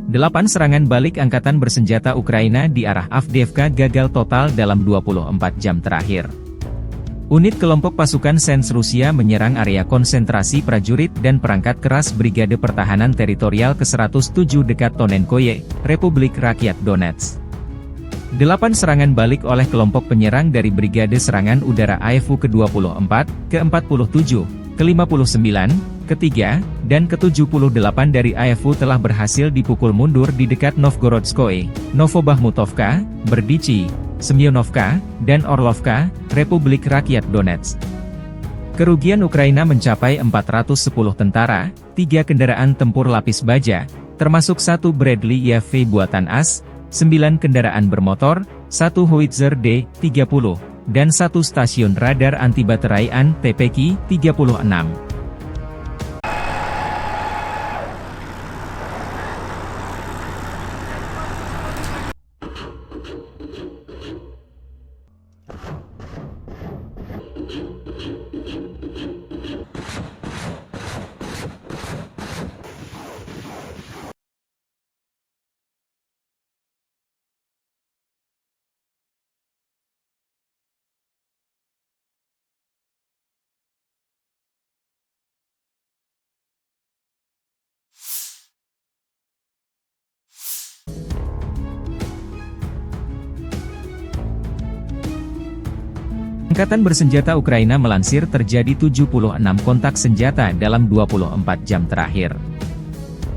8 serangan balik angkatan bersenjata Ukraina di arah Avdiivka gagal total dalam 24 jam terakhir. Unit kelompok pasukan Sens Rusia menyerang area konsentrasi prajurit dan perangkat keras Brigade Pertahanan Teritorial ke-107 dekat Tonenkoye, Republik Rakyat Donetsk. 8 serangan balik oleh kelompok penyerang dari Brigade Serangan Udara AFU ke-24, ke-47, ke-59, ke-3, dan ke-78 dari AFU telah berhasil dipukul mundur di dekat Novgorodskoye, Novobahmutovka, Berdichi, Semyonovka, dan Orlovka, Republik Rakyat Donetsk. Kerugian Ukraina mencapai 410 tentara, 3 kendaraan tempur lapis baja, termasuk 1 Bradley YV buatan AS, 9 kendaraan bermotor, 1 Howitzer D-30, dan 1 stasiun radar anti-bateraian TPK-36. Angkatan bersenjata Ukraina melansir terjadi 76 kontak senjata dalam 24 jam terakhir.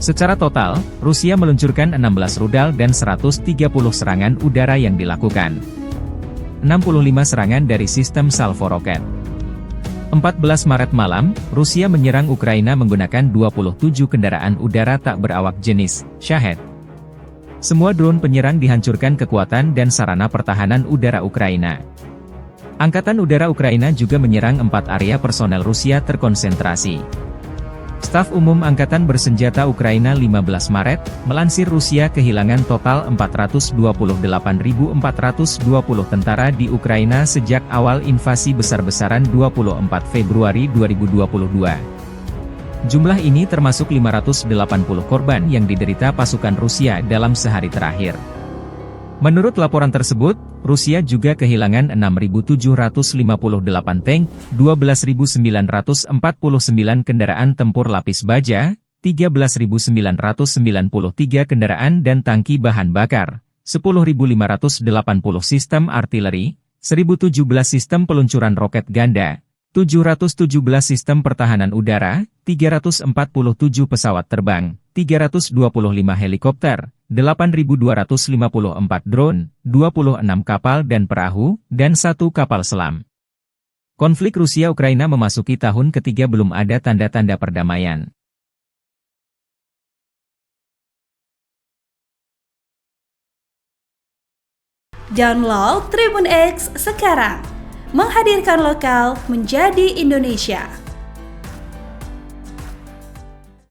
Secara total, Rusia meluncurkan 16 rudal dan 130 serangan udara yang dilakukan. 65 serangan dari sistem salvo roket. 14 Maret malam, Rusia menyerang Ukraina menggunakan 27 kendaraan udara tak berawak jenis Shahed. Semua drone penyerang dihancurkan kekuatan dan sarana pertahanan udara Ukraina. Angkatan Udara Ukraina juga menyerang 4 area personel Rusia terkonsentrasi. Staf Umum Angkatan Bersenjata Ukraina 15 Maret, melansir Rusia kehilangan total 428.420 tentara di Ukraina sejak awal invasi besar-besaran 24 Februari 2022. Jumlah ini termasuk 580 korban yang diderita pasukan Rusia dalam sehari terakhir. Menurut laporan tersebut, Rusia juga kehilangan 6.758 tank, 12.949 kendaraan tempur lapis baja, 13.993 kendaraan dan tangki bahan bakar, 10.580 sistem artileri, 1.017 sistem peluncuran roket ganda, 717 sistem pertahanan udara, 347 pesawat terbang, 325 helikopter, 8.254 drone, 26 kapal dan perahu, dan 1 kapal selam. Konflik Rusia-Ukraina memasuki tahun ketiga belum ada tanda-tanda perdamaian. Download Tribun X sekarang, menghadirkan lokal menjadi Indonesia.